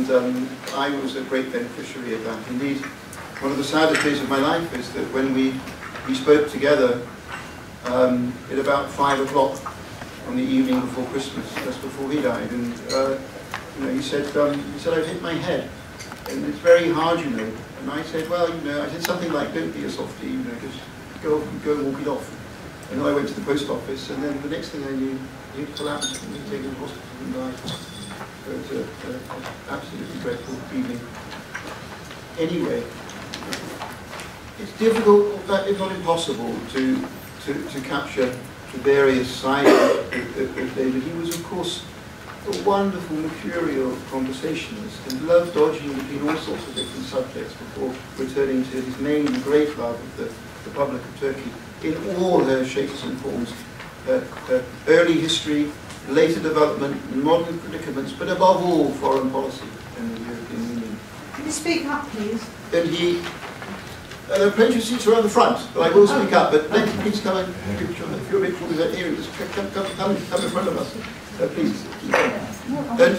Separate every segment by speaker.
Speaker 1: And I was a great beneficiary of that. Indeed, one of the saddest days of my life is that when we spoke together at about 5 o'clock on the evening before Christmas, just before he died, and he said I've hit my head, and it's very hard, you know. And I said, well, I said something like, don't be a softie, just go walk it off. And then I went to the post office, and then the next thing I knew, he'd collapsed and he'd taken to the hospital and died. So it was an absolutely dreadful evening. Anyway, it's difficult, if not impossible, to capture the various sides of David. He was, of course, a wonderful, mercurial conversationalist and loved dodging between all sorts of different subjects before returning to his main great love of the Republic of Turkey in all her shapes and forms. Her early history, later development, modern predicaments, but above all, foreign policy in the European Union.
Speaker 2: Can you speak up, please?
Speaker 1: And there are plenty of seats around the front, but I will speak up. But please come and, if you're a bit short of that hearing, just come in front of us. Please. And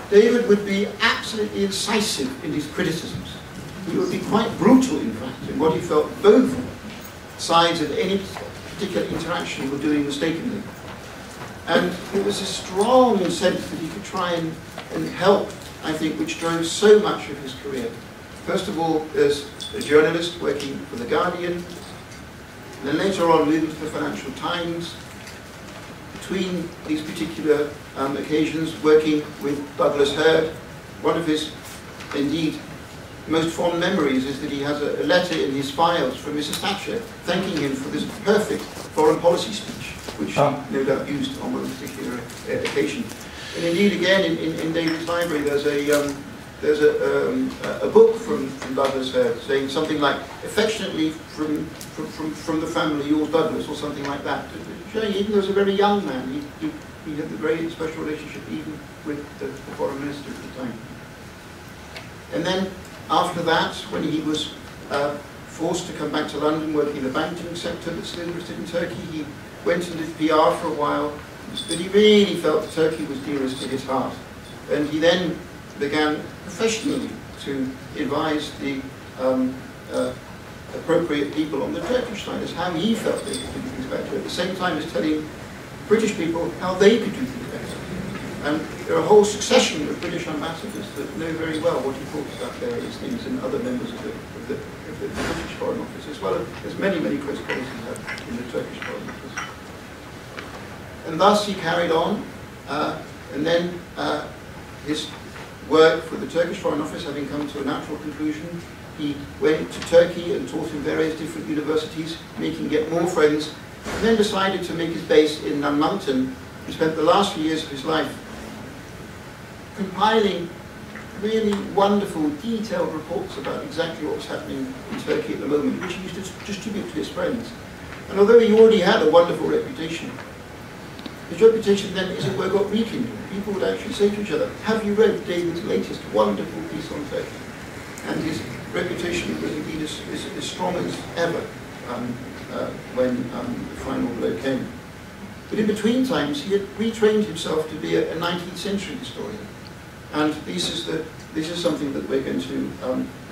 Speaker 1: David would be absolutely incisive in his criticisms. He would be quite brutal, in fact, in what he felt both sides of any particular interaction were doing mistakenly. And it was a strong sense that he could try and help, I think, which drove so much of his career. First of all, as a journalist working for The Guardian, then later on moving to the Financial Times. Between these particular occasions, working with Douglas Hurd. One of his, indeed, most fond memories is that he has a letter in his files from Mrs. Thatcher thanking him for this perfect foreign policy speech, which she no doubt used on one particular occasion. And indeed, again, in David's library, there's a book from Douglas Hurd saying something like, affectionately from the family, yours Douglas, or something like that. Showing even though he was a very young man, he had a very special relationship even with the foreign minister at the time. And then after that, when he was forced to come back to London, working in the banking sector that's still interested in Turkey, he went and did PR for a while, but he really felt that Turkey was dearest to his heart. And he then began professionally to advise the appropriate people on the Turkish side as how he felt they could do things better, at the same time as telling British people how they could do things better. And there are a whole succession of British ambassadors that know very well what he thought about various things, and other members of the British Foreign Office, as well as many, many close colleagues he had in the Turkish Foreign Office. And thus he carried on, and then his work for the Turkish Foreign Office having come to a natural conclusion, he went to Turkey and taught in various different universities, making yet more friends, and then decided to make his base in Mountain. He spent the last few years of his life compiling really wonderful, detailed reports about exactly what was happening in Turkey at the moment, which he used to distribute to his friends. And although he already had a wonderful reputation, his reputation then, as it were, got rekindled. People would actually say to each other, have you read David's latest wonderful piece on Turkey? And his reputation was indeed as strong as ever when the final blow came. But in between times, he had retrained himself to be a 19th century historian. And this is something that we're going to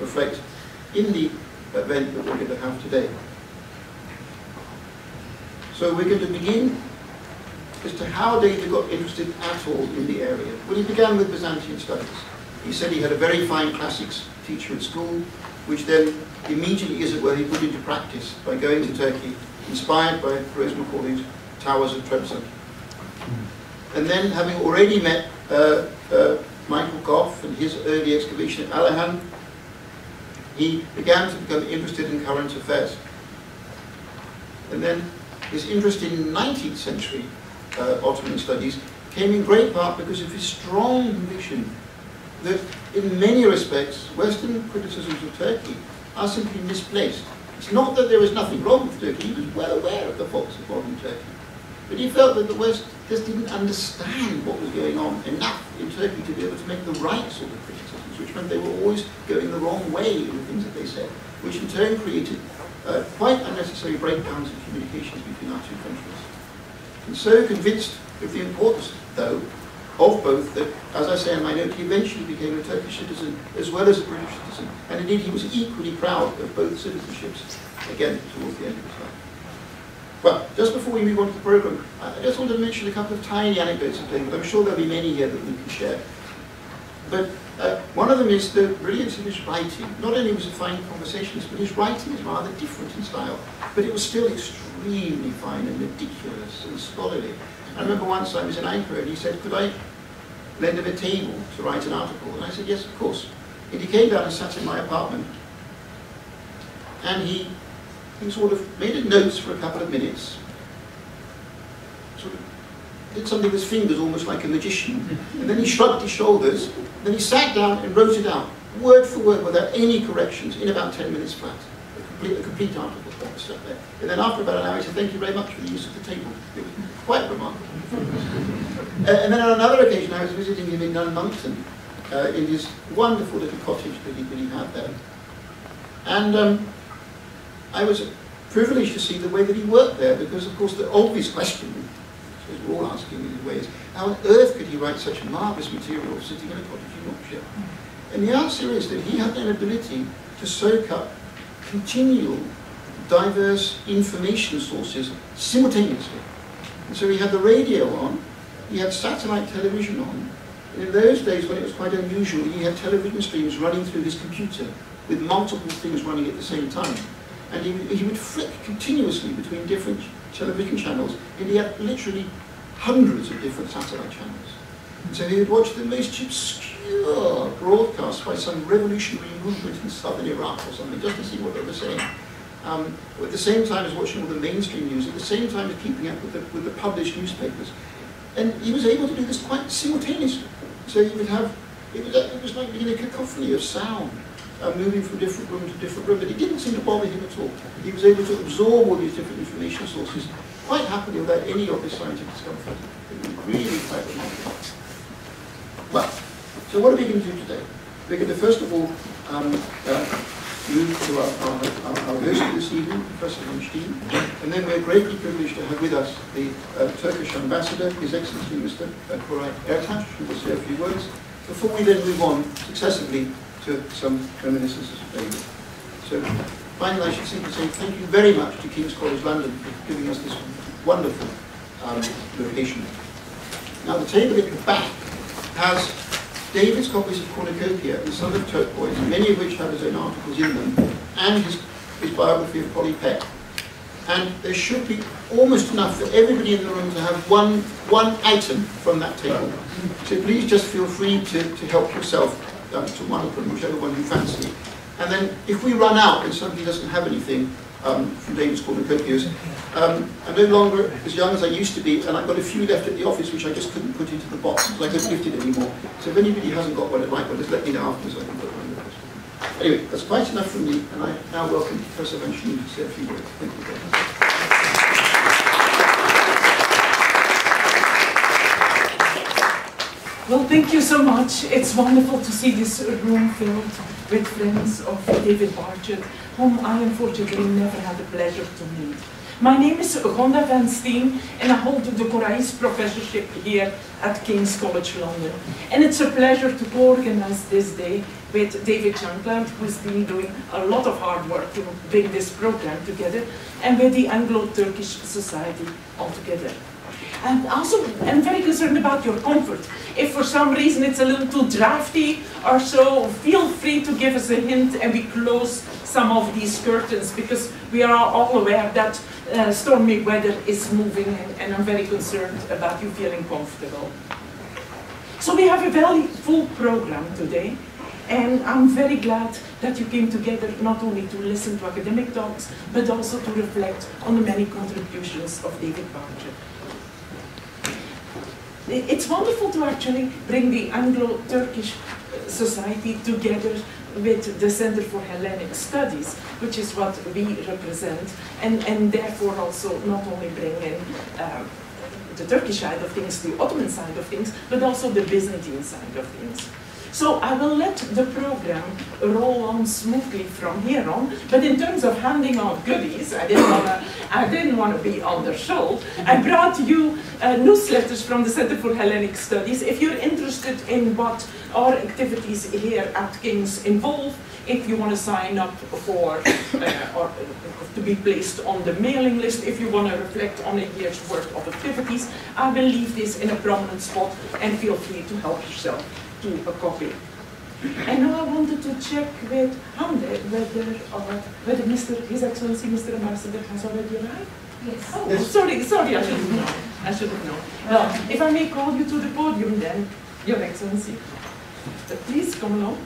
Speaker 1: reflect in the event that we're going to have today. So we're going to begin as to how David got interested at all in the area. Well, he began with Byzantium studies. He said he had a very fine classics teacher at school, which then immediately, as it were, he put into practice by going to Turkey, inspired by Rose Macaulay's Towers of Trebizond. And then, having already met Michael Gough and his early excavation at Alahan, he began to become interested in current affairs. And then his interest in 19th century Ottoman studies came in great part because of his strong conviction that in many respects Western criticisms of Turkey are simply misplaced. It's not that there is nothing wrong with Turkey, he was well aware of the faults of modern Turkey, but he felt that the West just didn't understand what was going on enough in Turkey to be able to make the right sort of criticisms, which meant they were always going the wrong way in the things that they said, which in turn created quite unnecessary breakdowns in communications between our two countries. And so convinced of the importance, though, of both, that, as I say in my note, he eventually became a Turkish citizen as well as a British citizen. And indeed, he was equally proud of both citizenships, again, towards the end of his life. Well, just before we move on to the programme, I just wanted to mention a couple of tiny anecdotes of David. I'm sure there'll be many here that we can share. But one of them is the brilliance of his writing. Not only was he a fine conversationalist, but his writing is rather different in style. But it was still extremely fine and meticulous and scholarly. I remember once I was in Ankara and he said, could I lend him a table to write an article? And I said, yes, of course. And he came down and sat in my apartment. And he sort of made notes for a couple of minutes. Sort of did something with his fingers almost like a magician. And then he shrugged his shoulders. And then he sat down and wrote it out, word for word, without any corrections, in about 10 minutes flat. A complete article. Stuff there. And then after about an hour, he said, thank you very much for the use of the table. It was quite remarkable. And then on another occasion, I was visiting him in Nunmonkton, in his wonderful little cottage that he had there. And I was privileged to see the way that he worked there, because, of course, the obvious question, as we're all asking in his way, is how on earth could he write such marvellous material sitting in a cottage in Yorkshire? And the answer is that he had an ability to soak up continual, diverse information sources simultaneously. And so he had the radio on, he had satellite television on, and in those days when it was quite unusual, he had television streams running through his computer with multiple things running at the same time. And he would flick continuously between different television channels, and he had literally hundreds of different satellite channels. And so he would watch the most obscure broadcasts by some revolutionary movement in southern Iraq or something, just to see what they were saying. At the same time as watching all the mainstream news, at the same time as keeping up with the published newspapers. And he was able to do this quite simultaneously. So you would have, it was like being a cacophony of sound, moving from different room to different room, but it didn't seem to bother him at all. He was able to absorb all these different information sources quite happily without any obvious scientific discomfort. It was really quite remarkable. Well, so what are we going to do today? We're going to first of all move to our host this evening, Professor von Steen, and then we're greatly privileged to have with us the Turkish ambassador, His Excellency Mr. Koray Ertaş, who will say a few words, before we then move on successively to some reminiscences of David. So finally, I should simply say thank you very much to King's College London for giving us this wonderful location. Now the table at the back has David's copies of Cornucopia and some of Turquoise, many of which have his own articles in them, and his biography of Polly Peck. And there should be almost enough for everybody in the room to have one item from that table. So please just feel free to help yourself to one of them, whichever one you fancy. And then if we run out and somebody doesn't have anything from David's Cornucopias, I'm no longer as young as I used to be, and I've got a few left at the office which I just couldn't put into the box because I couldn't lift it anymore. So if anybody hasn't got one at like one, just let me know afterwards so I can put one in the box. Anyway, that's quite enough from me, and I now welcome Professor von Steen to say a few words. Thank you very much.
Speaker 3: Well, thank you so much. It's wonderful to see this room filled with friends of David Barchard, whom I unfortunately never had the pleasure to meet. My name is Rhonda van Steen, and I hold the Korais Professorship here at King's College London. And it's a pleasure to co-organize this day with David Shankland, who's been doing a lot of hard work to bring this program together, and with the Anglo-Turkish Society altogether. And also, I'm very concerned about your comfort. If for some reason it's a little too drafty or so, feel free to give us a hint and we close some of these curtains, because we are all aware that stormy weather is moving, and I'm very concerned about you feeling comfortable. So we have a very full program today, and I'm very glad that you came together not only to listen to academic talks, but also to reflect on the many contributions of David Barchard. It's wonderful to actually bring the Anglo-Turkish Society together with the Center for Hellenic Studies, which is what we represent, and therefore also not only bring in the Turkish side of things, the Ottoman side of things, but also the Byzantine side of things. So I will let the program roll on smoothly from here on, but in terms of handing out goodies, I didn't want to be undersold. I brought you newsletters from the Center for Hellenic Studies. If you're interested in what our activities here at King's involve, if you want to sign up for or to be placed on the mailing list, if you want to reflect on a year's worth of activities, I will leave this in a prominent spot and feel free to help yourself to a copy. And now I wanted to check with Hande whether His Excellency Mr. Ambassador has already arrived.
Speaker 2: Yes.
Speaker 3: Oh, yes. Sorry, I should have known. I should have known. Well, if I may call you to the podium then, Your Excellency. Please come along.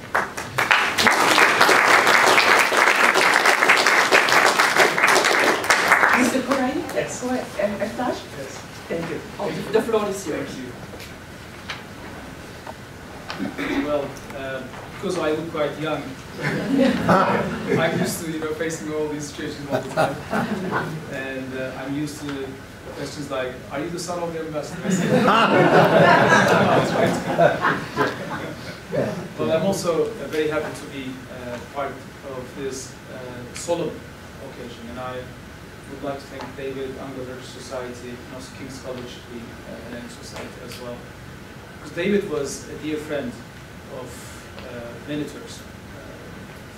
Speaker 3: Mr. Koraini?
Speaker 4: Yes.
Speaker 3: Ertaj?
Speaker 4: Yes.
Speaker 3: Thank you. Oh, the floor is yours.
Speaker 4: Thank you. Well, because I look quite young, I'm used to facing all these situations all the time, and I'm used to questions like, "Are you the son of the ambassador?" Well, I'm also very happy to be part of this solemn occasion, and I would like to thank David, Anglo-Turkish Society, and also King's College, the Hellenic Society as well. Because David was a dear friend of many Turks,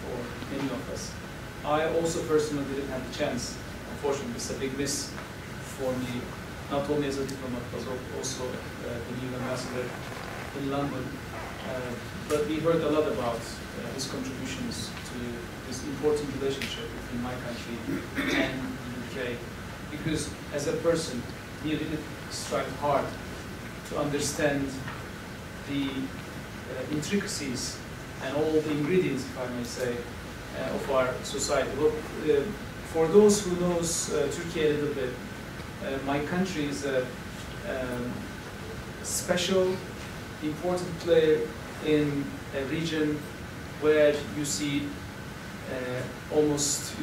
Speaker 4: for many of us. I also personally didn't have the chance. Unfortunately, it's a big miss for me, not only as a diplomat, but also the new ambassador in London. But we heard a lot about his contributions to this important relationship between my country and the UK. Because as a person, he really strived hard to understand the intricacies and all the ingredients, if I may say, of our society. Well, for those who knows Turkey a little bit, my country is a special, important player in a region where you see almost,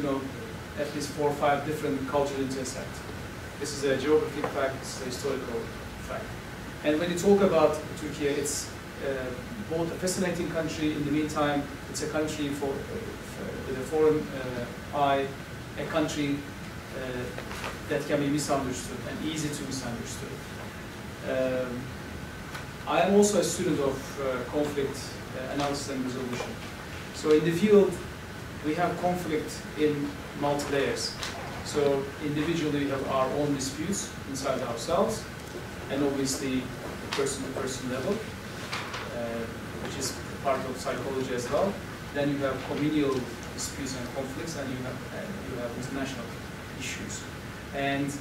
Speaker 4: at least 4 or 5 different cultures intersect. This is a geographic fact, it's a historical fact. And when you talk about Turkey, it's both a fascinating country. In the meantime, it's a country with a foreign eye, a country that can be misunderstood and easy to misunderstood. I am also a student of conflict analysis and resolution. So in the field, we have conflict in multi-layers. So individually, we have our own disputes inside ourselves, and obviously the person-to-person level, which is part of psychology as well. Then you have communal disputes and conflicts, and you have international issues. And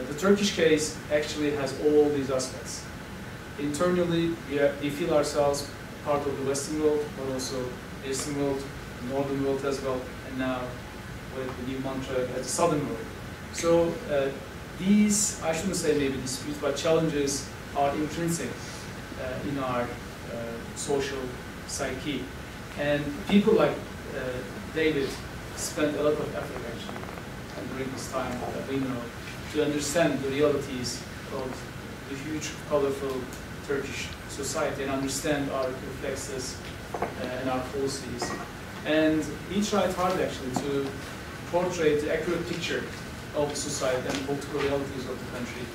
Speaker 4: the Turkish case actually has all these aspects. Internally, we feel ourselves part of the Western world, but also the Eastern world, the Northern world as well, and now with the new mantra as the Southern world. So these, I shouldn't say maybe disputes, but challenges are intrinsic in our social psyche. And people like David spent a lot of effort actually, and during this time that we know, to understand the realities of the huge, colorful Turkish society and understand our reflexes and our policies. And he tried hard actually to portray the accurate picture of the society and political realities of the country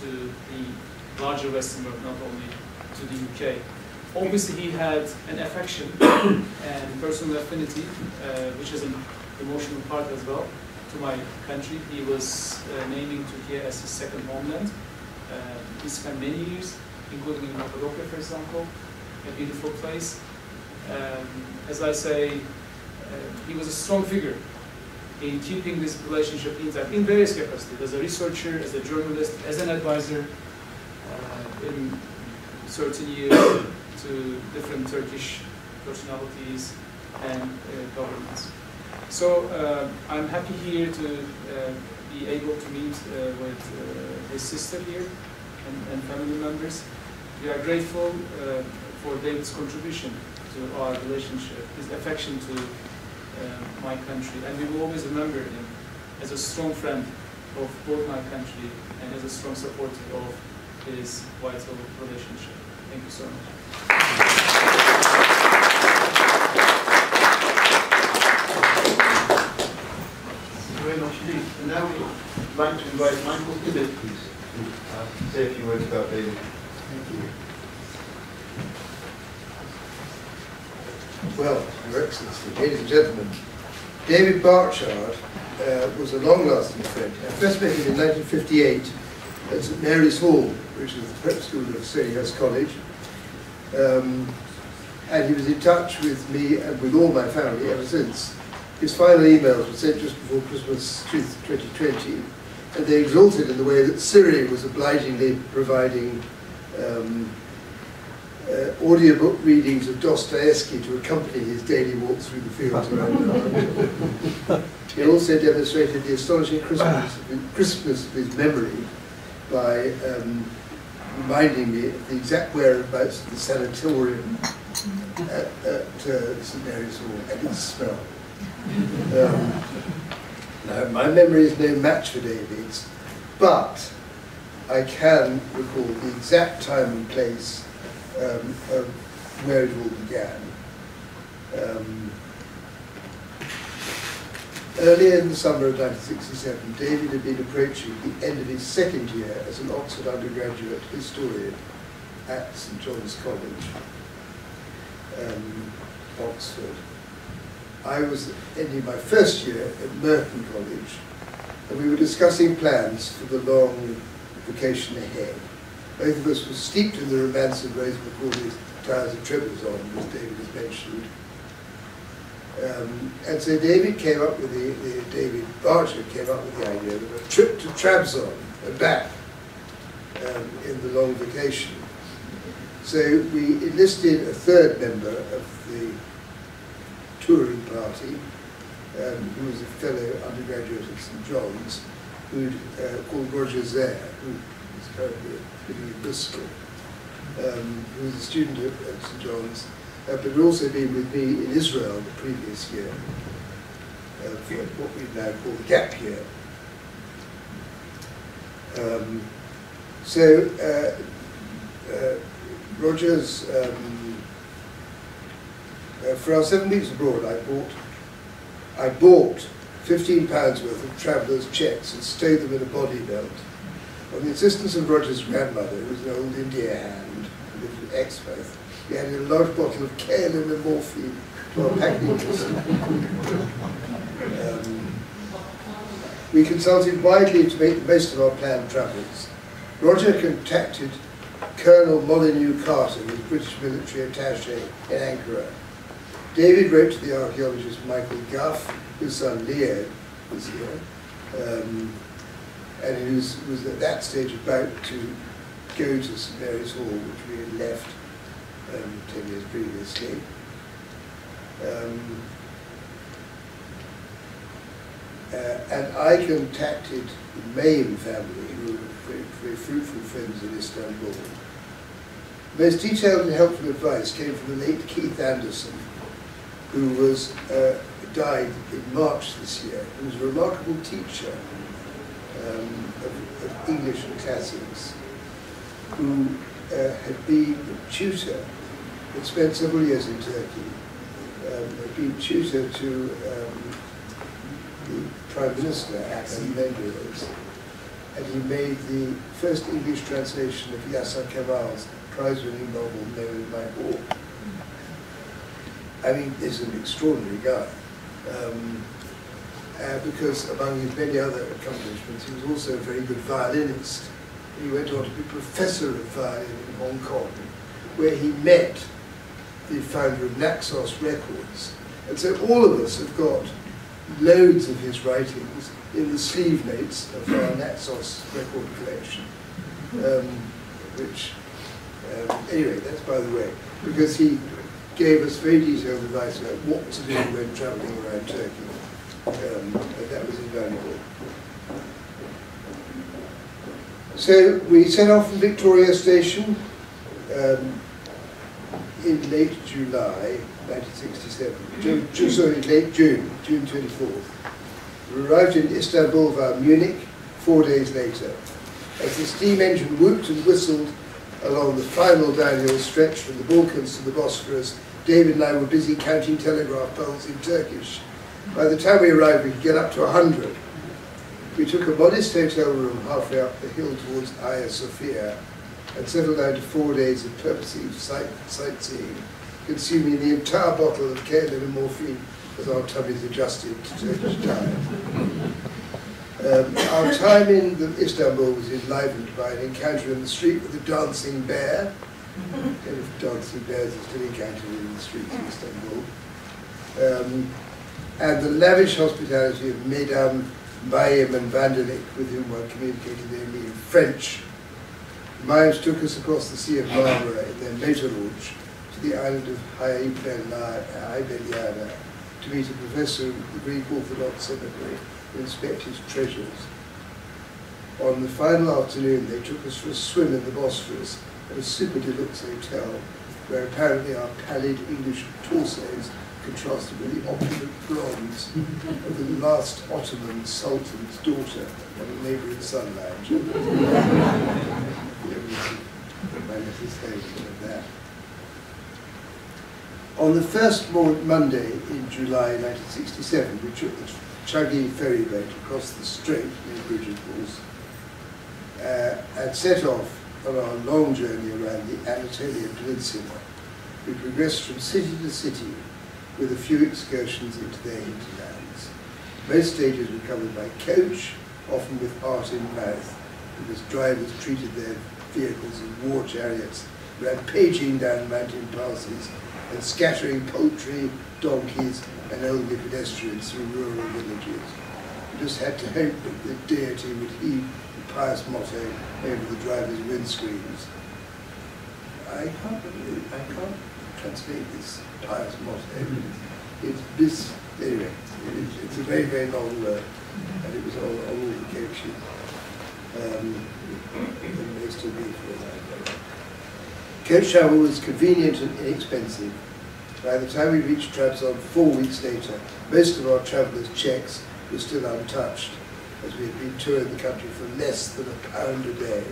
Speaker 4: to the larger Western world, not only to the UK. Obviously, he had an affection and personal affinity, which is an emotional part as well, to my country. He was naming Turkey as his second homeland. He spent many years, including in Cappadocia, for example, a beautiful place. As I say, he was a strong figure in keeping this relationship intact in various capacities, as a researcher, as a journalist, as an advisor, in certain years to different Turkish personalities and governments. So I'm happy here to be able to meet with his sister here and family members. We are grateful for David's contribution to our relationship, his affection to my country, and we will always remember him as a strong friend of both my country and as a strong supporter of his vital relationship. Thank you so much.
Speaker 1: like to invite Michael Hibbert, please, to say a few words about David.
Speaker 5: Thank you. Well, Your Excellency, ladies and gentlemen, David Barchard was a long-lasting friend. I first met him in 1958 at St Mary's Hall, which is the prep school of Stonehurst College. And he was in touch with me and with all my family ever since. His final emails were sent just before Christmas 2020, and they exulted in the way that Syria was obligingly providing audiobook readings of Dostoevsky to accompany his daily walk through the fields around London. He also demonstrated the astonishing crispness of his memory by reminding me of the exact whereabouts of the sanatorium at St Mary's Hall and its smell. Now, my memory is no match for David's, but I can recall the exact time and place of where it all began. Earlier in the summer of 1967, David had been approaching the end of his second year as an Oxford undergraduate historian at St John's College, Oxford. I was ending my first year at Merton College, and we were discussing plans for the long vacation ahead. Both of us were steeped in the romance of Rose Macaulay's Towers of Trebizond, as David has mentioned. And so David Barchard came up with the idea of a trip to Trabzon and back in the long vacation. So we enlisted a third member of the touring party, who was a fellow undergraduate at St John's, called Roger Zare, who is currently living in Bristol, who was a student at St John's, but had also been with me in Israel the previous year, for what we now call the gap year. Roger's, for our 7 weeks abroad, I bought £15 worth of travellers' checks and stowed them in a body belt. On the insistence of Roger's grandmother, who was an old India hand, who lived in Exmouth, we added a large bottle of Kaolin and morphine to our packing list. We consulted widely to make the most of our planned travels. Roger contacted Colonel Molyneux Carter, his British military attaché in Ankara. David wrote to the archaeologist Michael Gough, whose son Leo was here, and who was at that stage about to go to St Mary's Hall, which we had left 10 years previously. And I contacted the Mayhem family, who were very fruitful friends in Istanbul. The most detailed and helpful advice came from the late Keith Anderson, who was died in March this year. He was a remarkable teacher of English and classics, who had been a tutor, had spent several years in Turkey, had been tutor to the Prime Minister, İlhan Nebioğlu, and he made the first English translation of Yasser Kemal's prize-winning novel, No My Hawk. I mean, this is an extraordinary guy, because among his many other accomplishments, he was also a very good violinist. He went on to be professor of violin in Hong Kong, where he met the founder of Naxos Records. And so all of us have got loads of his writings in the sleeve notes of our Naxos record collection, anyway, that's by the way, because he gave us very detailed advice about what to do when travelling around Turkey, and that was invaluable. So we set off from Victoria Station in late July 1967, sorry, late June 24th. We arrived in Istanbul via Munich 4 days later. As the steam engine whooped and whistled along the final downhill stretch from the Balkans to the Bosphorus, David and I were busy counting telegraph poles in Turkish. By the time we arrived, we could get up to 100. We took a modest hotel room halfway up the hill towards Hagia Sophia and settled down to 4 days of purposely sightseeing, consuming the entire bottle of K11 morphine as our tummies adjusted to Turkish diet. Our time in Istanbul was enlivened by an encounter in the street with a dancing bear. If dancing bears are still encountered in the streets of Istanbul. And the lavish hospitality of Mesdames Mayim and Vanderlik, with whom one communicated only in French. The Mayans took us across the Sea of Marmara in their motor launch to the island of Haibeliana to meet a professor of the Greek Orthodox Seminary and inspect his treasures. On the final afternoon, they took us for a swim in the Bosphorus at a super deluxe hotel, where apparently our pallid English torsos contrasted with the opulent bronze of the last Ottoman Sultan's daughter on a neighbouring sun lounge. On the first Monday in July 1967, we took the chuggy ferry boat across the strait near Bridget Falls and set off on our long journey around the Anatolian Peninsula. We progressed from city to city with a few excursions into their hinterlands. Most stages were covered by coach, often with heart in mouth, because drivers treated their vehicles as war chariots, rampaging down mountain passes and scattering poultry, donkeys and elderly pedestrians through rural villages. We just had to hope that the deity would heed the pious motto over the driver's windscreens. I can't translate this pious motto. It's a very, very long word, and it was on all the coaches. And they still be for that. Coach travel was convenient and inexpensive. By the time we reached Trabzon 4 weeks later, most of our travellers' checks were still untouched, as we had been touring the country for less than £1 a day.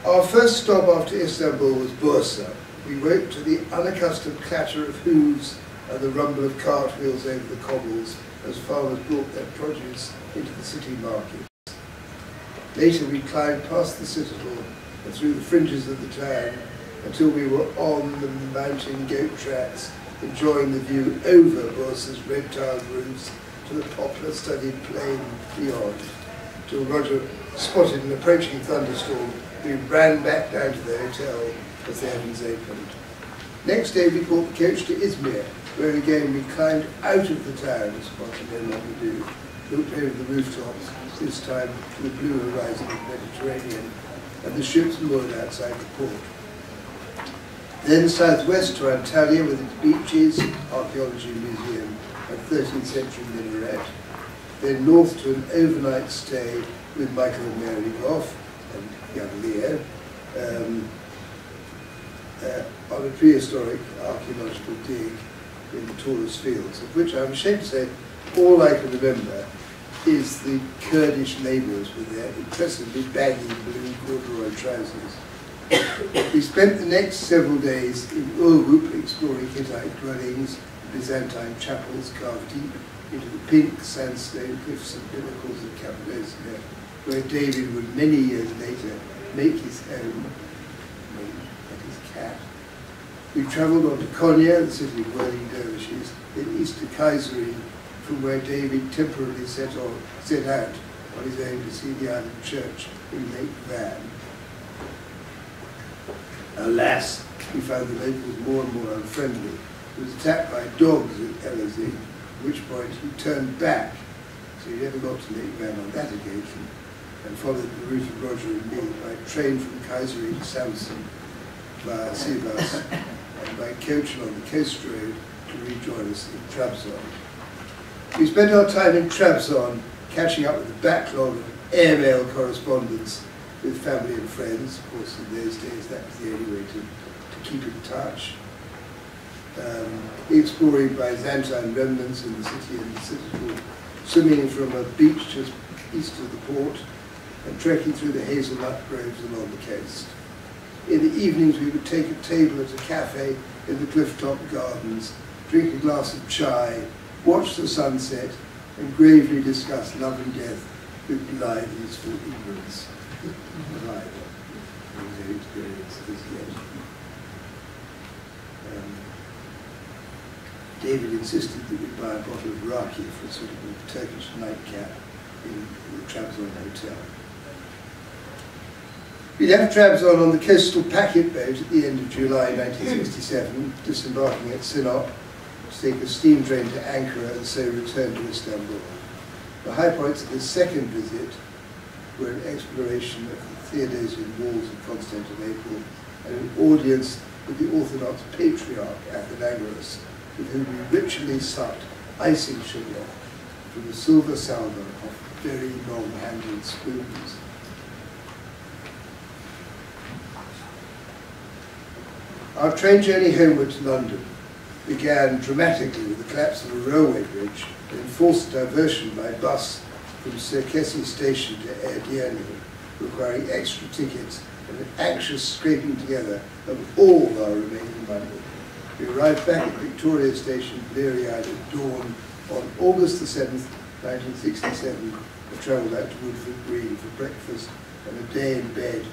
Speaker 5: Our first stop after Istanbul was Bursa. We woke to the unaccustomed clatter of hooves and the rumble of cartwheels over the cobbles as farmers brought their produce into the city markets. Later we climbed past the citadel and through the fringes of the town until we were on the mountain goat tracks, enjoying the view over Bursa's red-tiled roofs to the poplar-studded plain beyond. Till Roger spotted an approaching thunderstorm, we ran back down to the hotel as the heavens opened. Next day we caught the coach to Izmir, where again we climbed out of the town, as much as they normally do, looked over the rooftops, this time to the blue horizon of the Mediterranean, and the ships moored outside the port. Then southwest to Antalya with its beaches, archaeology museum, and 13th century minaret. Then north to an overnight stay with Michael and Mary Gough and young Leo on a prehistoric archaeological dig in the Taurus fields, of which I'm ashamed to say all I can remember is the Kurdish labourers with their impressively baggy blue corduroy trousers. We spent the next several days in Urgup exploring Hittite dwellings, Byzantine chapels carved deep into the pink sandstone cliffs and pinnacles of Cappadocia, where David would many years later make his home and his cat. We travelled on to Konya, the city of whirling dervishes, then east to Kayseri, from where David temporarily set out on his own to see the island church in Lake Van. Alas, we found the locals more and more unfriendly. He was attacked by dogs at Elazig, at which point he turned back, so he never got to Lake Van on that occasion, and followed the route of Roger and me by train from Kayseri to Samsun via Sivas, and by coach along the coast road to rejoin us in Trabzon. We spent our time in Trabzon catching up with the backlog of airmail correspondence with family and friends. Of course, in those days, that was the only way to keep in touch. Exploring Byzantine remnants in the city and the citadel, swimming from a beach just east of the port, and trekking through the hazelnut groves along the coast. In the evenings, we would take a table at a cafe in the cliff-top gardens drink a glass of chai, watch the sunset, and gravely discuss love and death with blithe useful ignorance. Right. No experience as yet. David insisted that we buy a bottle of raki for a sort of a Turkish nightcap in the Trabzon hotel. We left Trabzon on the coastal packet boat at the end of July 1967, disembarking at Sinop to take a steam train to Ankara and so return to Istanbul. The high points of this second visit were an exploration of the Theodosian walls of Constantinople and an audience with the Orthodox Patriarch Athenagoras, with whom we ritually sucked icing sugar from the silver salver of very long-handled spoons. Our train journey homeward to London began dramatically with the collapse of a railway bridge and enforced diversion by bus from Sirkeci station to Edirne, requiring extra tickets and an anxious scraping together of all our remaining money. We arrived back at Victoria Station, bleary-eyed at dawn, on August the 7th, 1967, and travelled out to Woodford Green for breakfast and a day in bed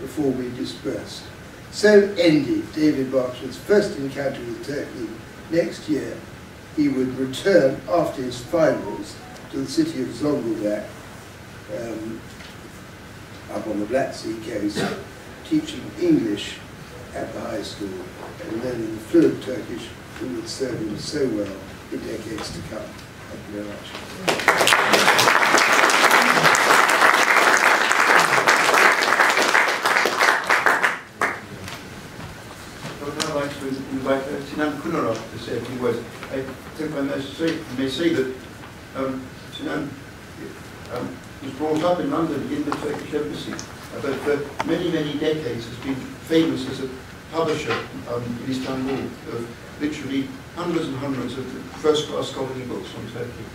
Speaker 5: before we dispersed. So ended David Barchard's first encounter with Turkey. Next year, he would return after his finals to the city of Zonguldak, up on the Black Sea coast, teaching English at the high school and learning the fluent Turkish that would serve him so well in decades to come. Thank you very much.
Speaker 1: I'd like to invite Sinan Kuneralp to say a few words. I think I may say that Sinan was brought up in London in the Turkish embassy, but for many, many decades has been famous as a publisher in Istanbul of literally hundreds and hundreds of first-class scholarly books on Turkey.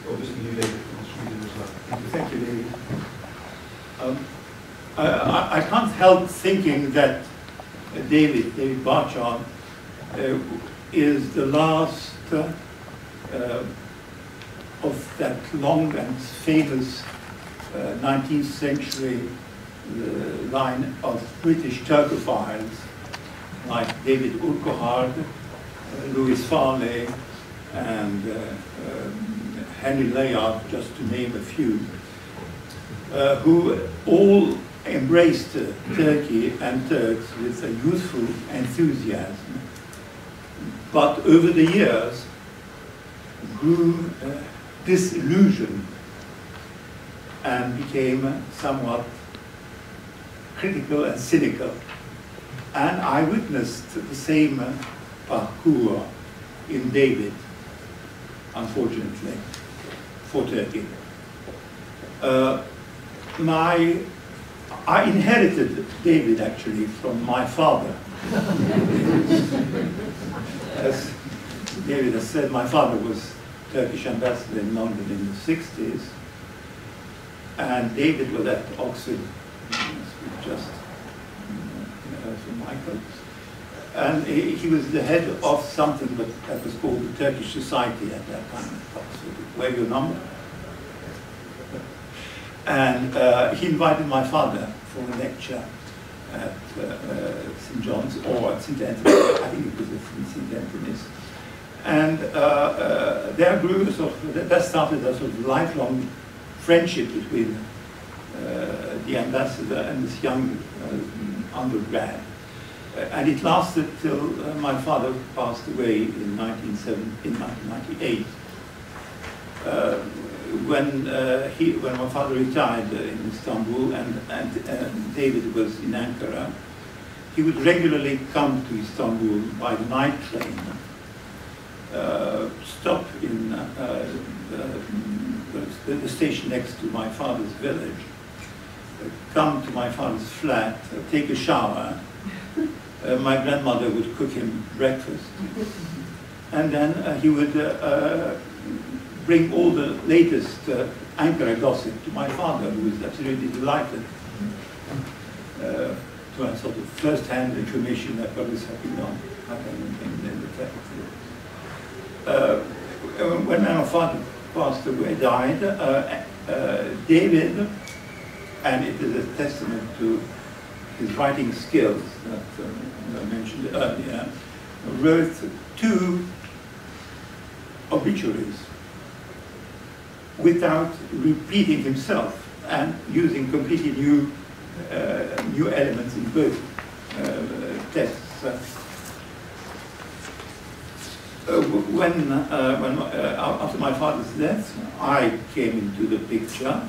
Speaker 1: Obviously, you, David, from Sweden as well.
Speaker 6: Thank you, David. I can't help thinking that David Barchard is the last of that long and famous 19th century line of British Turkophiles like David Urquhart, Louis Farley, and Henry Layard, just to name a few, who all embraced Turkey and Turks with a youthful enthusiasm, but over the years grew disillusioned and became somewhat critical and cynical. And I witnessed the same parcours in David, unfortunately, for Turkey. I inherited David actually from my father. As David has said, my father was Turkish ambassador in London in the 60s, and David was at Oxford, just from Michael. And he was the head of something that was called the Turkish Society at that time at Oxford. Where your number? And he invited my father for a lecture at St. John's, or at St. Anthony's. I think it was at St. Anthony's. And there grew that started a sort of lifelong friendship between the ambassador and this young undergrad. And it lasted till my father passed away in 1998. When my father retired in Istanbul and David was in Ankara, he would regularly come to Istanbul by the night train, stop in the station next to my father's village, come to my father's flat, take a shower. My grandmother would cook him breakfast, and then he would bring all the latest Ankara gossip to my father, who was absolutely delighted to have sort of first-hand information that what was happening in the capital. when my father passed away, died, David, and it is a testament to his writing skills that I mentioned earlier, wrote 2 obituaries without repeating himself and using completely new elements in both texts. After my father's death, I came into the picture,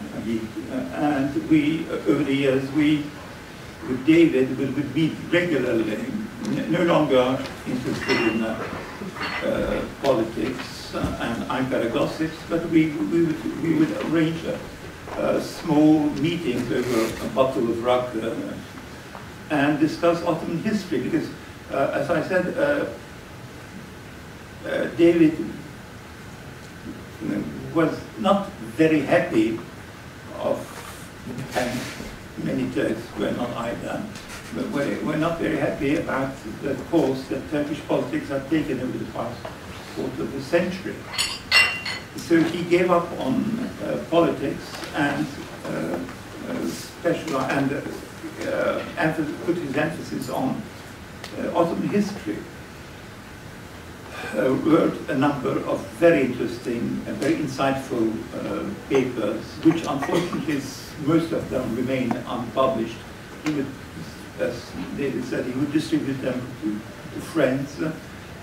Speaker 6: and we, over the years, with David, we would meet regularly, no longer interested in politics and Ankara gossips, but we would arrange small meetings over a bottle of rak and discuss Ottoman history, because, as I said, David was not very happy and many Turks were not either, but were not very happy about the course that Turkish politics had taken over the past quarter of a century. So he gave up on politics and put his emphasis on Ottoman history. Wrote a number of very interesting and very insightful papers, which unfortunately most of them remain unpublished. He would, as David said, he would distribute them to friends,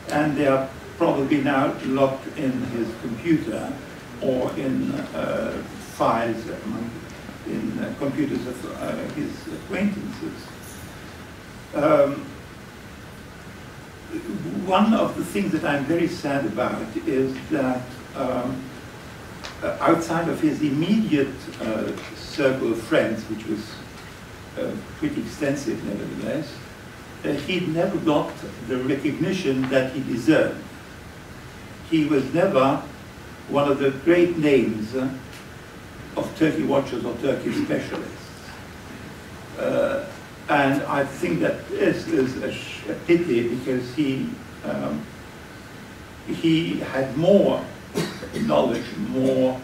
Speaker 6: and they are probably now locked in his computer or in files in computers of his acquaintances. One of the things that I'm very sad about is that outside of his immediate circle of friends, which was pretty extensive nevertheless, he never got the recognition that he deserved. He was never one of the great names of Turkey watchers or Turkey specialists. And I think that this is a pity, because he had more knowledge, more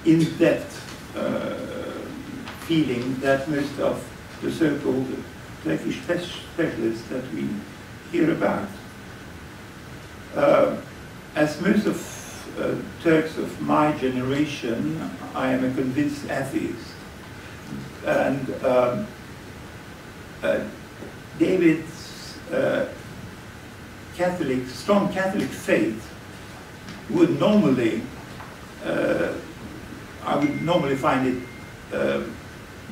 Speaker 6: in-depth feeling that most of the so-called Turkish specialists that we hear about. As most of Turks of my generation, I am a convinced atheist. And David's strong Catholic faith would normally, I would normally find it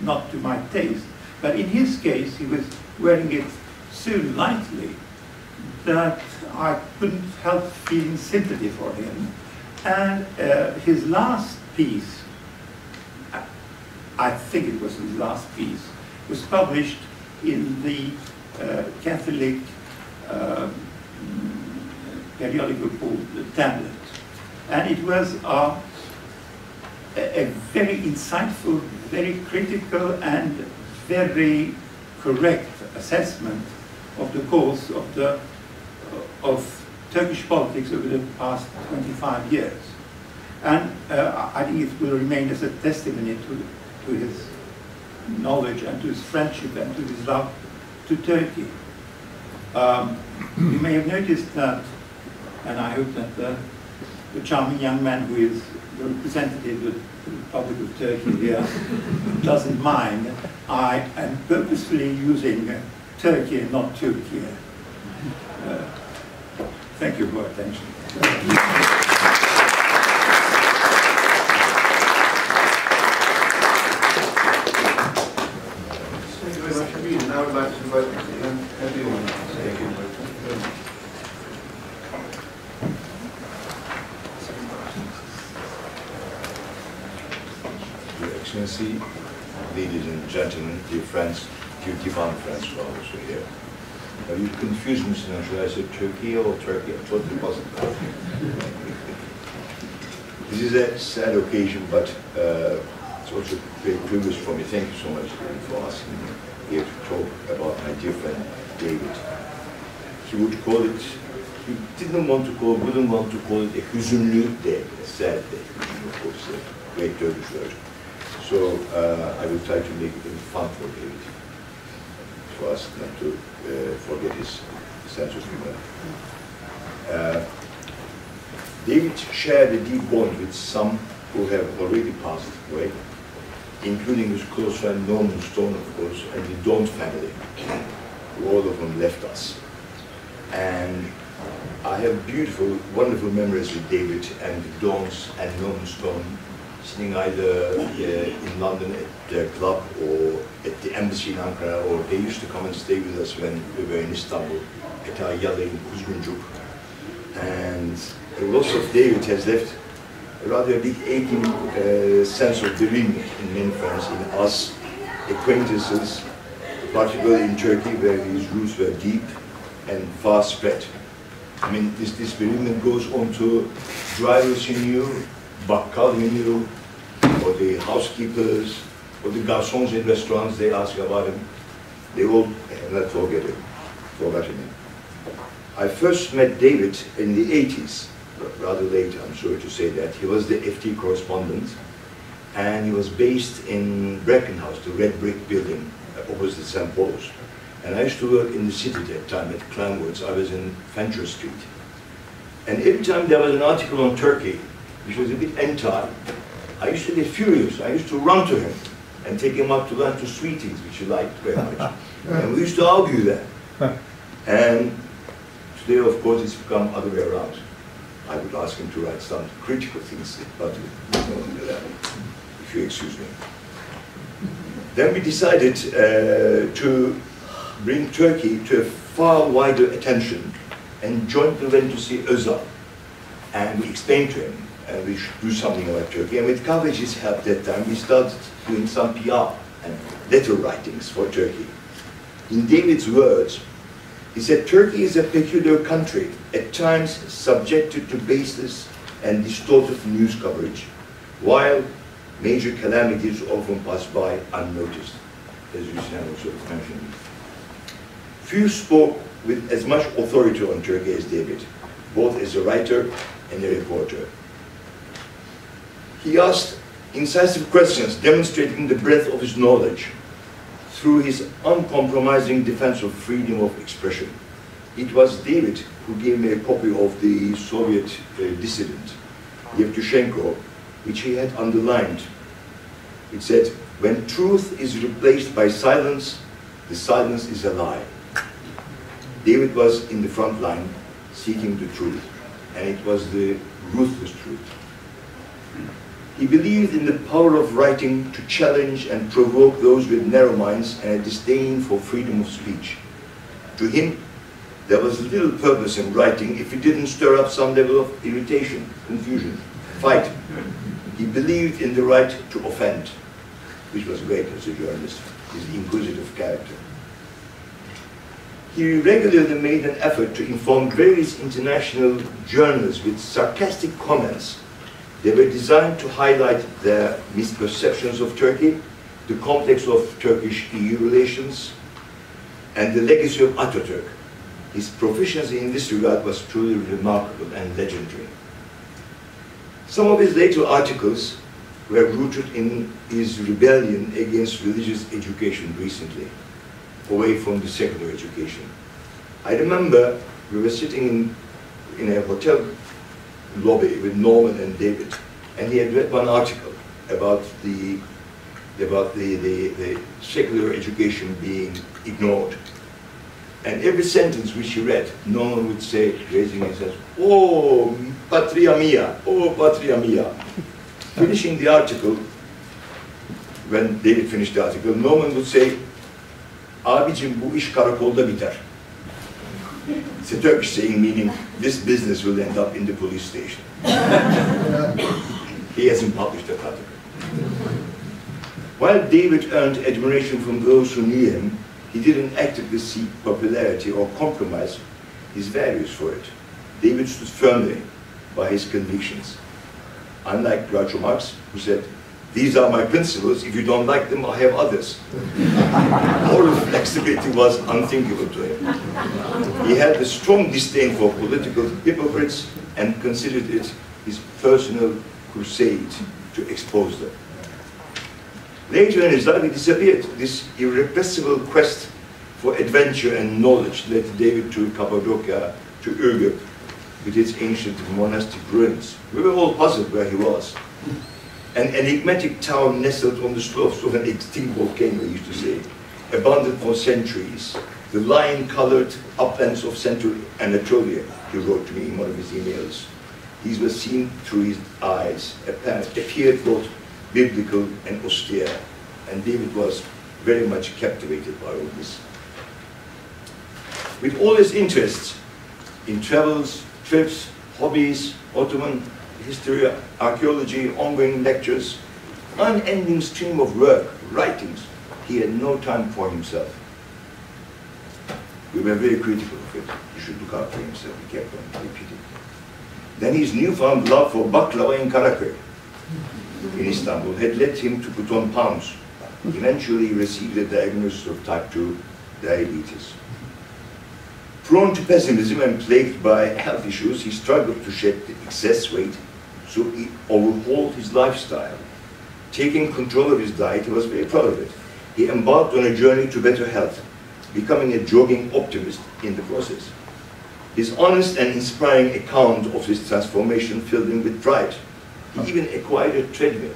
Speaker 6: not to my taste, but in his case, he was wearing it so lightly that I couldn't help feeling sympathy for him. And his last piece, I think it was his last piece, was published in the Catholic periodical called The Tablet. And it was a very insightful, very critical, and very correct assessment of the course of Turkish politics over the past 25 years. And I think it will remain as a testimony to his knowledge and to his friendship and to his love to Turkey. You may have noticed that, and I hope that the charming young man who is the representative of the Republic of Turkey here doesn't mind, I am purposefully using Turkey and not Turkey. Thank you for your attention.
Speaker 1: Thank you very much indeed. Now I would like to invite İlhan Nebioğlu to say a few words.
Speaker 7: Your Excellency, ladies and gentlemen, dear friends, dear Divan friends who are also here. Now you confused me, Sinan, should I say Turkey or Turkey? I thought it wasn't. This is a sad occasion, but it's also a great privilege for me. Thank you so much for asking me here to talk about my dear friend David. He would call it You wouldn't want to call it a hüzünlü day, a sad day, of course, a great Turkish word. So I will try to make it fun for David, for us not to forget his sense of humor. David shared a deep bond with some who have already passed away, including his close friend Norman Stone, of course, and the Daunt family, who all of them left us. And I have beautiful, wonderful memories with David and the Daunts and Norman Stone, sitting either in London at their club or at the embassy in Ankara, or they used to come and stay with us when we were in Istanbul, at our yacht in Kuzguncuk. And the loss of David has left a rather big aching sense of bereavement in many friends, in us, acquaintances, particularly in Turkey, where his roots were deep and far spread. I mean, this bereavement goes on to drivers you knew, bakkal you knew, or the housekeepers, or the garçons in restaurants, they ask about him. They all have not forgotten him. I first met David in the 80s, rather late, I'm sorry to say that. He was the FT correspondent, and he was based in Brackenhouse, the red brick building opposite St. Paul's. And I used to work in the city at that time, at Kleinwoods. I was in Fenchurch Street. And every time there was an article on Turkey, which was a bit anti, I used to get furious. I used to run to him and take him up to lunch to Sweeties, which he liked very much. And we used to argue there. And today, of course, it's become other way around. I would ask him to write some critical things about it, if you excuse me. Then we decided to bring Turkey to a far wider attention and jointly went to see Özal. And we explained to him we should do something about Turkey. And with Kaveci's help that time, we started doing some PR and letter writings for Turkey. In David's words, he said, Turkey is a peculiar country, at times subjected to baseless and distorted news coverage, while major calamities often pass by unnoticed, as you also mentioned. Few spoke with as much authority on Turkey as David, both as a writer and a reporter. He asked incisive questions, demonstrating the breadth of his knowledge through his uncompromising defense of freedom of expression. It was David who gave me a copy of the Soviet dissident, Yevtushenko, which he had underlined. It said, when truth is replaced by silence, the silence is a lie. David was in the front line seeking the truth, and it was the ruthless truth. He believed in the power of writing to challenge and provoke those with narrow minds and a disdain for freedom of speech. To him, there was little purpose in writing if it didn't stir up some level of irritation, confusion, fight. He believed in the right to offend, which was great as a journalist, his inquisitive character. He regularly made an effort to inform various international journals with sarcastic comments. They were designed to highlight their misperceptions of Turkey, the complex of Turkish-EU relations, and the legacy of Atatürk. His proficiency in this regard was truly remarkable and legendary. Some of his later articles were rooted in his rebellion against religious education recently, away from the secular education. I remember we were sitting in a hotel lobby with Norman and David, and he had read one article about the secular education being ignored. And every sentence which he read, Norman would say, raising his hands, "Oh, patria mia, oh, patria mia." Finishing the article, when David finished the article, Norman would say, "Abicim bu iş karakolda biter." It's a Turkish saying meaning, this business will end up in the police station. He hasn't published that article. While David earned admiration from those who knew him, he didn't actively seek popularity or compromise his values for it. David stood firmly by his convictions. Unlike Groucho Marx, who said, These are my principles. If you don't like them, I have others. Moral flexibility was unthinkable to him. He had a strong disdain for political hypocrites and considered it his personal crusade to expose them. Later in his life, he disappeared. This irrepressible quest for adventure and knowledge led David to Cappadocia, to Gough, with its ancient monastic ruins. We were all puzzled where he was. An enigmatic town nestled on the slopes of an extinct volcano, he used to say, abandoned for centuries. The lion-colored uplands of central Anatolia, he wrote to me in one of his emails. These were seen through his eyes, appeared both biblical and austere, and David was very much captivated by all this. With all his interests in travels, trips, hobbies, Ottoman history, archaeology, ongoing lectures, unending stream of work, writings, he had no time for himself. We were very critical of it. He should look out for himself. He kept on repeating. Then his newfound love for baklava in Karaköy in Istanbul had led him to put on pounds. Eventually he received a diagnosis of type 2 diabetes. Prone to pessimism and plagued by health issues, he struggled to shed the excess weight, so he overhauled his lifestyle. Taking control of his diet, he was very proud of it. He embarked on a journey to better health, becoming a jogging optimist in the process. His honest and inspiring account of his transformation filled him with pride. He even acquired a treadmill.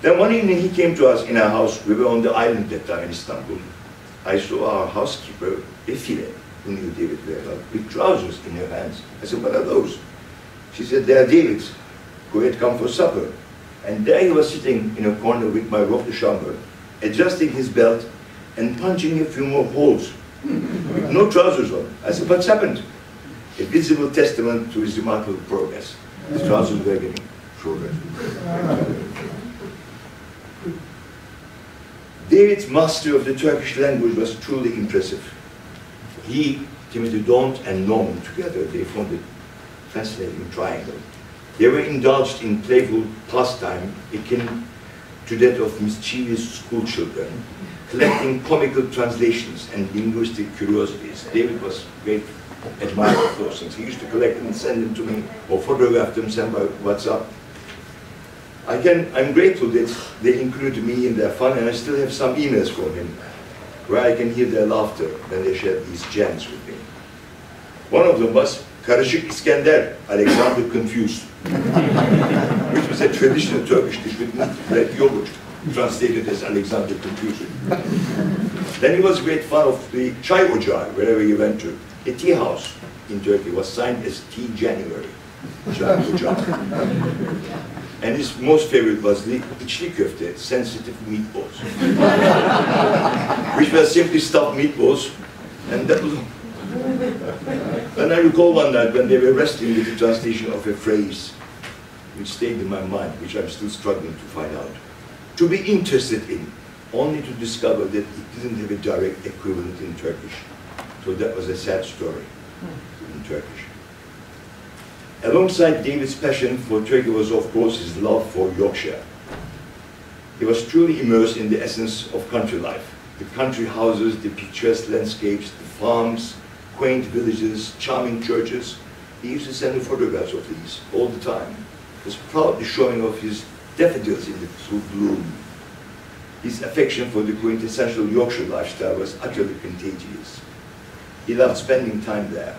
Speaker 7: Then one evening he came to us in our house. We were on the island that time in Istanbul. I saw our housekeeper, Efile, who knew David very well, with trousers in her hands. I said, what are those? She said, they are David's, who had come for supper. And there he was sitting in a corner with my robe de chambre, adjusting his belt and punching a few more holes, with no trousers on. I said, what's happened? A visible testament to his remarkable progress. His trousers were getting shorter. David's mastery of the Turkish language was truly impressive. He, Timothy Daunt, and Norman together, they formed a fascinating triangle. They were indulged in playful pastime akin to that of mischievous school children, collecting comical translations and linguistic curiosities. David was great admirer of those things. He used to collect them and send them to me, or photograph them, send by WhatsApp. I'm grateful that they included me in their fun, and I still have some emails from him where I can hear their laughter when they shared these gems with me. One of them was Karışık İskender, Alexander Confused, which was a traditional Turkish dish with red yogurt, translated as Alexander Confused. Then he was a great fan of the Çay Ocağı, wherever he went to. A tea house in Turkey was signed as Tea January, Çay Ocağı. And his most favorite was the içli köfte, sensitive meatballs, which were simply stuffed meatballs, and that was all. And I recall one night when they were wrestling with the translation of a phrase which stayed in my mind, which I'm still struggling to find out. To be interested in, only to discover that it didn't have a direct equivalent in Turkish. So that was a sad story in Turkish. Alongside David's passion for Turkey was, of course, his love for Yorkshire. He was truly immersed in the essence of country life. The country houses, the picturesque landscapes, the farms, quaint villages, charming churches. He used to send me photographs of these all the time. He was proudly showing off his daffodils in the full bloom. His affection for the quintessential Yorkshire lifestyle was utterly contagious. He loved spending time there.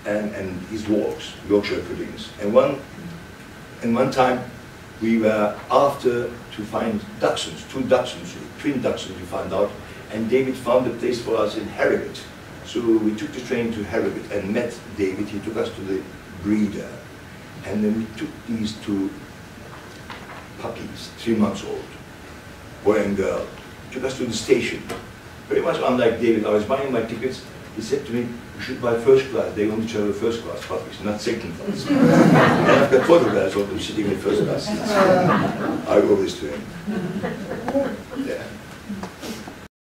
Speaker 7: And his walks, Yorkshire puddings. And one time we were after to find dachshunds, twin dachshunds we found out, and David found a place for us in Harrogate. So we took the train to Harrogate and met David. He took us to the breeder. And then we took these two puppies, 3 months old, boy and girl. Took us to the station. Very much unlike David, I was buying my tickets. He said to me, you should buy first class. They only travel first class puppies, not second class. And I've got photographs of them sitting in first class seats. I owe this to him. Yeah.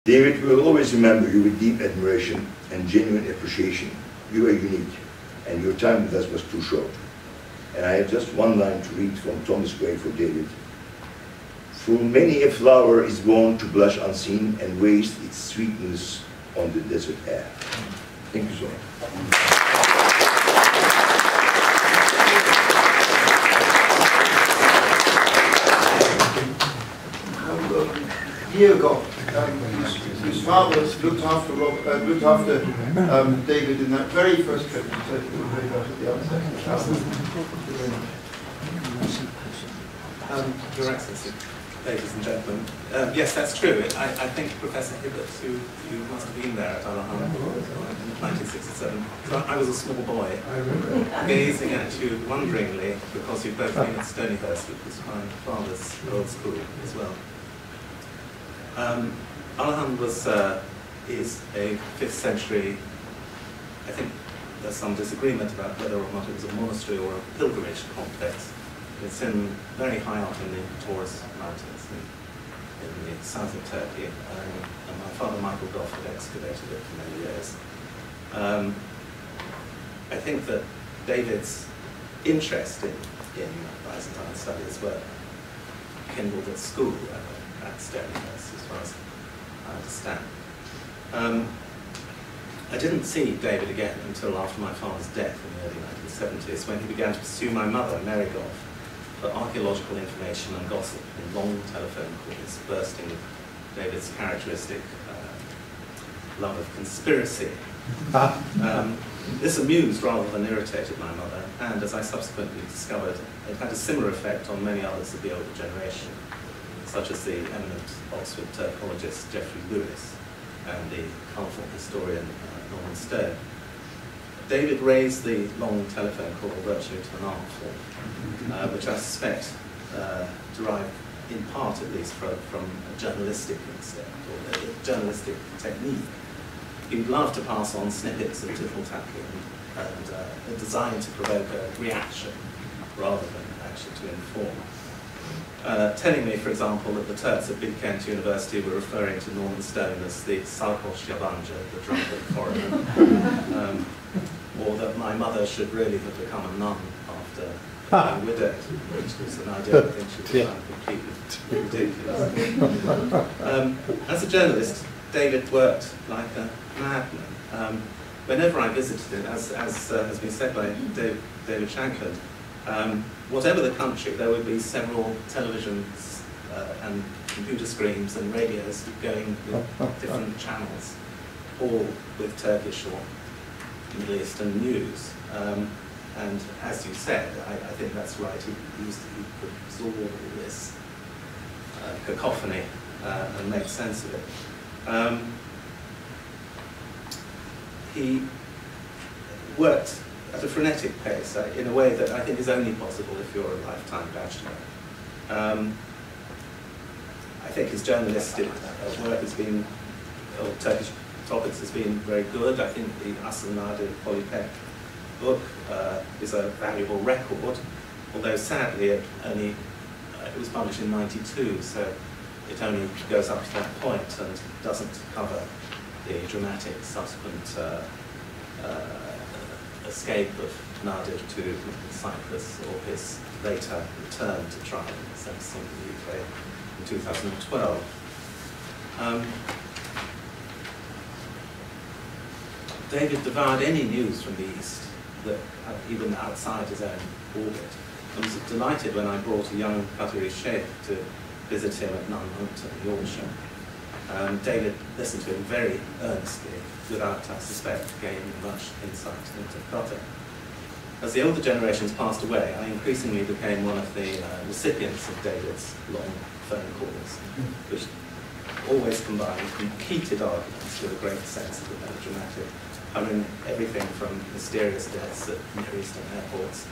Speaker 7: David, we will always remember you with deep admiration and genuine appreciation. You are unique, and your time with us was too short. And I have just one line to read from Thomas Gray for David. Through many a flower is born to blush unseen and waste its sweetness on the desert air. Thank you so much.
Speaker 1: Year ago, whose father looked after David in that very first trip to Turkey, very much at the outset.
Speaker 8: Your Excellency, ladies and gentlemen, yes, that's true. I think Professor Hibbert, who must have been there at Allahabad in 1967, so I was a small boy, gazing at you wonderingly, because you've both been at Stonyhurst, which was my father's old school as well. Allahabad is a 5th century, I think there's some disagreement about whether or not it was a monastery or a pilgrimage complex. It's in very high up in the Taurus Mountains in the south of Turkey, and my father Michael Gough had excavated it for many years. I think that David's interest in Byzantine studies were kindled at school at Stonyhurst, as far as I understand. I didn't see David again until after my father's death in the early 1970s, when he began to pursue my mother, Mary Gough, for archaeological information and gossip in long telephone calls, bursting with David's characteristic love of conspiracy. This amused rather than irritated my mother, and as I subsequently discovered, it had a similar effect on many others of the older generation, such as the eminent Oxford Turkologist Geoffrey Lewis and the colourful historian Norman Stone. David raised the long telephone call virtually to an art form, which I suspect derived in part at least from a journalistic instinct, or a journalistic technique. He would love to pass on snippets of tittle-tattle and a design to provoke a reaction rather than actually to inform. Telling me, for example, that the Turks at Big Kent University were referring to Norman Stone as the Sarkosh Yabancı, the drunken foreigner, or that my mother should really have become a nun after being widowed, which was an idea I think she would find completely ridiculous. As a journalist, David worked like a madman. Whenever I visited him, as has been said by David Shankland, whatever the country, there would be several televisions and computer screens and radios going with different channels, all with Turkish or Middle Eastern news. And as you said, I think that's right, he could absorb all this cacophony and make sense of it. He worked at a frenetic pace, in a way that I think is only possible if you're a lifetime bachelor. I think his journalistic work has been, or Turkish topics has been very good. I think the Asıl Nadir Polypek book is a valuable record, although sadly it was published in '92, so it only goes up to that point and doesn't cover the dramatic subsequent escape of Nadir to Cyprus, or his later return to trial and sentencing in the UK in 2012. David devoured any news from the East, that even outside his own orbit, and was delighted when I brought a young Qatari sheikh to visit him at Nunmonkton, Yorkshire. David listened to him very earnestly, without, I suspect, gaining much insight into Qatar. As the older generations passed away, I increasingly became one of the recipients of David's long phone calls, which always combined heated arguments with a great sense of the melodramatic, covering everything from mysterious deaths at Near Eastern airports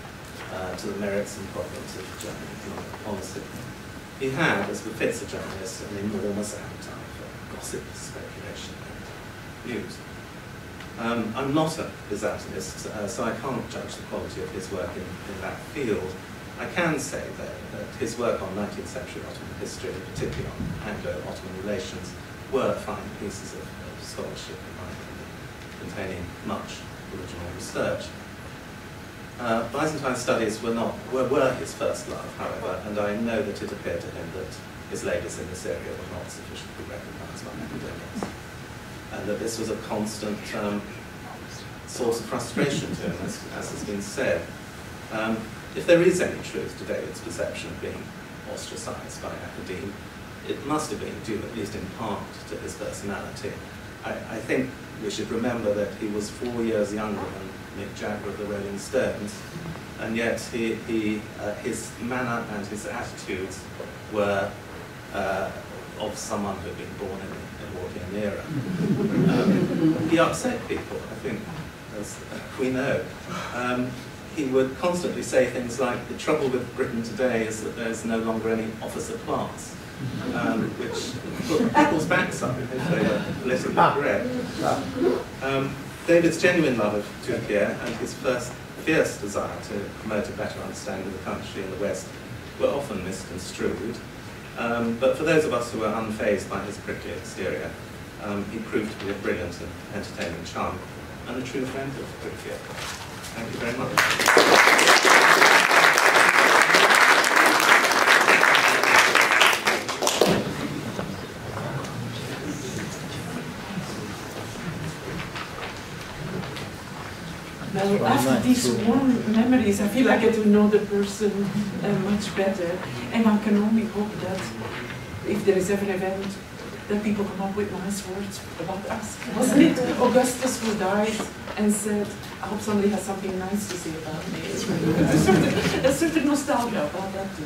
Speaker 8: to the merits and problems of German economic policy. He had, as befits a journalist, an enormous appetite for gossip, speculation, and news. I'm not a Byzantinist, so I can't judge the quality of his work in that field. I can say, though, that his work on 19th century Ottoman history, particularly on Anglo-Ottoman relations, were fine pieces of scholarship, in my opinion, containing much original research. Byzantine studies were his first love, however, and I know that it appeared to him that his labours in this area were not sufficiently recognised by academics, and that this was a constant source of frustration to him, as has been said. If there is any truth to David's perception of being ostracised by academe, it must have been due, at least in part, to his personality. I think we should remember that he was 4 years younger than Mick Jagger of the Rolling Stones, and yet his manner and his attitudes were of someone who had been born in the Edwardian era. He upset people, I think, as we know. He would constantly say things like, the trouble with Britain today is that there's no longer any officer class, which put people's backs up if they were politically correct. David's genuine love of Turkey and his first fierce desire to promote a better understanding of the country in the West were often misconstrued. But for those of us who were unfazed by his prickly exterior, he proved to be a brilliant and entertaining charm and a true friend of Turkey. Thank you very much.
Speaker 3: Well, after these warm memories, I feel like I do know the person much better, and I can only hope that if there is ever an event, that people come up with nice words about us. Wasn't it Augustus who died and said, I hope somebody has something nice to say about me? There's a certain nostalgia about that too.